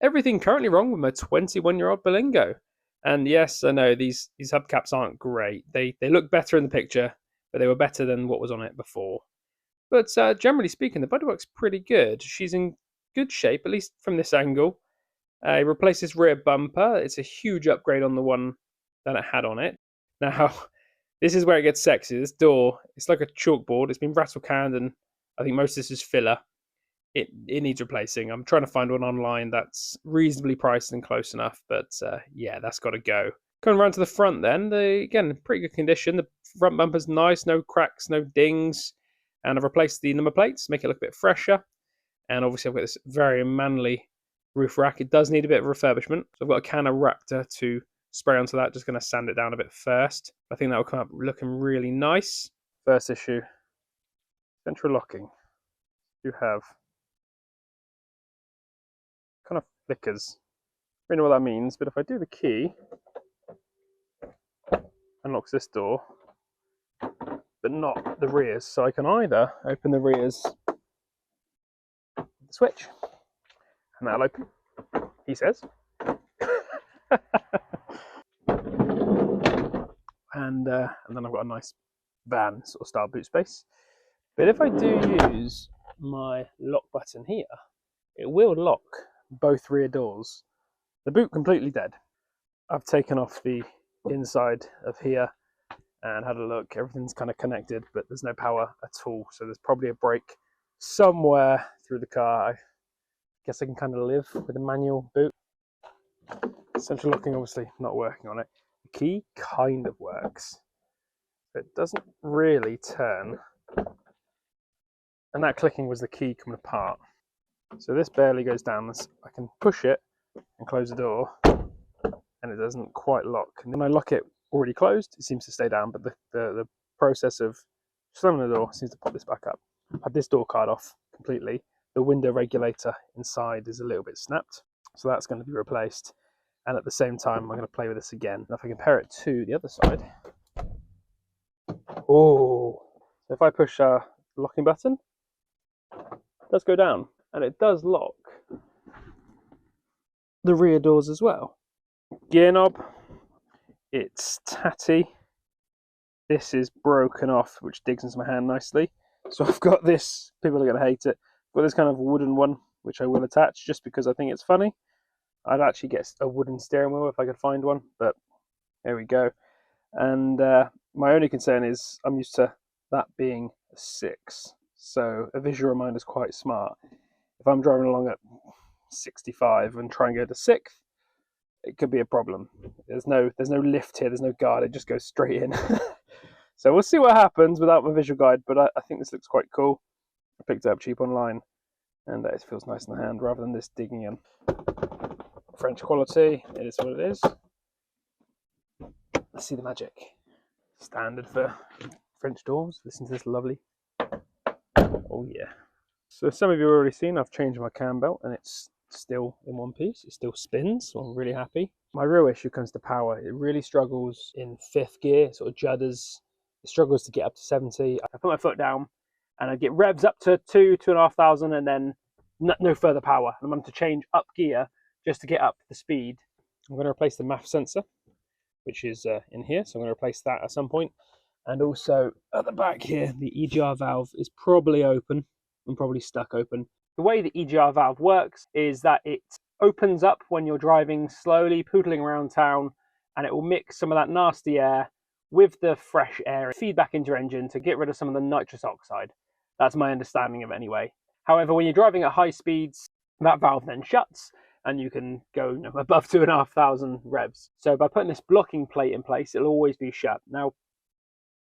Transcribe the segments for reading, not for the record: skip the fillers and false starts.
Everything currently wrong with my 21-year-old Berlingo. And yes, I know these hubcaps aren't great. They look better in the picture, but they were better than what was on it before. But generally speaking, the bodywork's pretty good. She's in good shape, at least from this angle. It replaces rear bumper. It's a huge upgrade on the one that it had on it. Now, this is where it gets sexy. This door, it's like a chalkboard. It's been rattle canned, and I think most of this is filler. It needs replacing. I'm trying to find one online that's reasonably priced and close enough, but yeah, that's got to go. Coming around to the front then, again, pretty good condition. The front bumper's nice, no cracks, no dings. And I've replaced the number plates, make it look a bit fresher. And obviously I've got this very manly roof rack. It does need a bit of refurbishment. So I've got a can of Raptor to spray onto that. Just going to sand it down a bit first. I think that will come up looking really nice. First issue, central locking. You have kind of flickers. I don't know what that means, but if I do the key, unlocks this door, but not the rears. So I can either open the rears with the switch, and that'll open, he says. and then I've got a nice van sort of style boot space. But if I do use my lock button here, it will lock both rear doors. The boot completely dead. I've taken off the inside of here and had a look. Everything's kind of connected, but there's no power at all. So there's probably a break somewhere through the car. I guess I can kind of live with a manual boot. Central locking obviously not working on it. The key kind of works. It doesn't really turn. And that clicking was the key coming apart. So this barely goes down. I can push it and close the door, and it doesn't quite lock. And when I lock it already closed, it seems to stay down, but the process of slamming the door seems to pop this back up. I've had this door card off completely. The window regulator inside is a little bit snapped, so that's going to be replaced. And at the same time, I'm going to play with this again. Now if I compare it to the other side, oh, so if I push the locking button, it does go down, and it does lock the rear doors as well. Gear knob, it's tatty. This is broken off, which digs into my hand nicely. So I've got this, people are going to hate it, I've got this kind of wooden one, which I will attach just because I think it's funny. I'd actually get a wooden steering wheel if I could find one, but there we go. And my only concern is I'm used to that being a 6, so a visual reminder is quite smart. If I'm driving along at 65 and try and go to 6th, it could be a problem. There's no lift here, there's no guard, it just goes straight in. So we'll see what happens without my visual guide, but I think this looks quite cool. I picked it up cheap online, and it feels nice in the hand rather than this digging in. French quality, it is what it is. Let's see the magic. Standard for French doors. Listen to this lovely. Oh yeah. So some of you have already seen, I've changed my Cambelt and it's still in one piece. It still spins, so I'm really happy. My real issue comes to power. It really struggles in 5th gear, sort of judders. It struggles to get up to 70. I put my foot down and I get revs up to 2,500 and then no further power. I'm going to change up gear just to get up the speed. I'm going to replace the MAF sensor, which is in here. So I'm going to replace that at some point. And also at the back here, the EGR valve is probably open and probably stuck open. The way the EGR valve works is that it opens up when you're driving slowly, poodling around town, and it will mix some of that nasty air with the fresh air, feed back into your engine to get rid of some of the nitrous oxide. That's my understanding of it anyway. However, when you're driving at high speeds, that valve then shuts and you can go above 2,500 revs. So by putting this blocking plate in place, it'll always be shut. Now,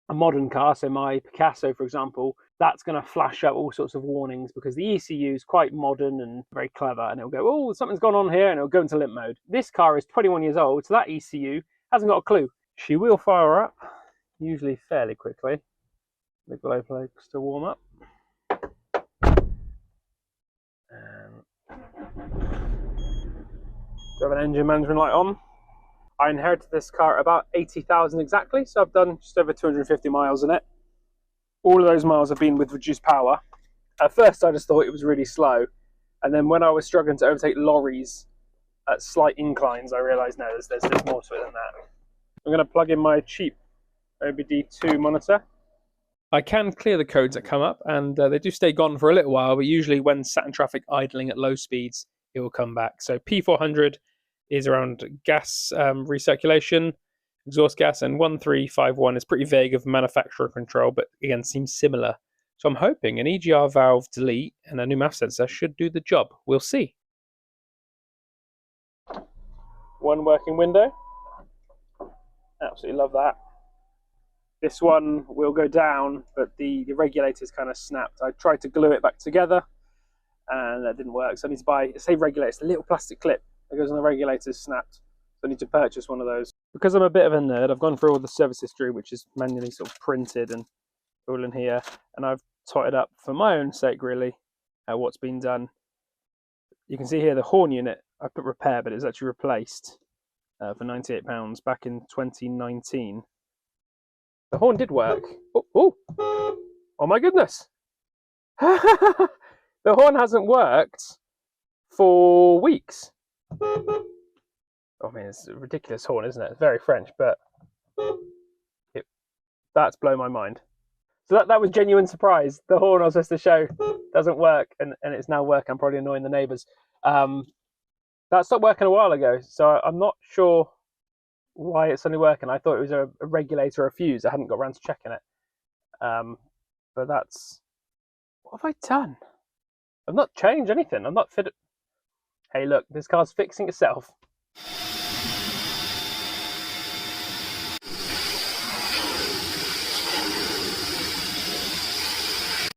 a modern car, so my Picasso, for example, that's going to flash up all sorts of warnings because the ECU is quite modern and very clever, and it'll go, oh, something's gone on here, and it'll go into limp mode. This car is 21 years old, so that ECU hasn't got a clue. She will fire up, usually fairly quickly. The glow plugs to warm up. Do I have an engine management light on? I inherited this car at about 80,000 exactly, so I've done just over 250 miles in it. All of those miles have been with reduced power. At first I just thought it was really slow, and then when I was struggling to overtake lorries at slight inclines, I realise now there's more to it than that. I'm going to plug in my cheap OBD2 monitor. I can clear the codes that come up, and they do stay gone for a little while, but usually when sat in traffic idling at low speeds, it will come back. So P400 is around gas recirculation, exhaust gas, and 1351 is pretty vague of manufacturer control, but again seems similar. So I'm hoping an EGR valve delete and a new MAF sensor should do the job. We'll see. One working window. Absolutely love that. This one will go down, but the regulator's kind of snapped. I tried to glue it back together, and that didn't work. So I need to buy, say regulator, it's a little plastic clip that goes on the regulator, snapped. So I need to purchase one of those. Because I'm a bit of a nerd, I've gone through all the service history, which is manually sort of printed and all in here, and I've totted up for my own sake, really, what's been done. You can see here the horn unit, I put repair, but it was actually replaced for £98 back in 2019. The horn did work. Oh my goodness. The horn hasn't worked for weeks. I mean, it's a ridiculous horn, isn't it? It's very French, but that's blown my mind. So that was genuine surprise. The horn I was supposed to show doesn't work, and it's now working. I'm probably annoying the neighbours. That stopped working a while ago, so I'm not sure why it's only working. I thought it was a regulator or a fuse. I hadn't got around to checking it. But that's... What have I done? I've not changed anything. I've not fitted... Hey, look, this car's fixing itself.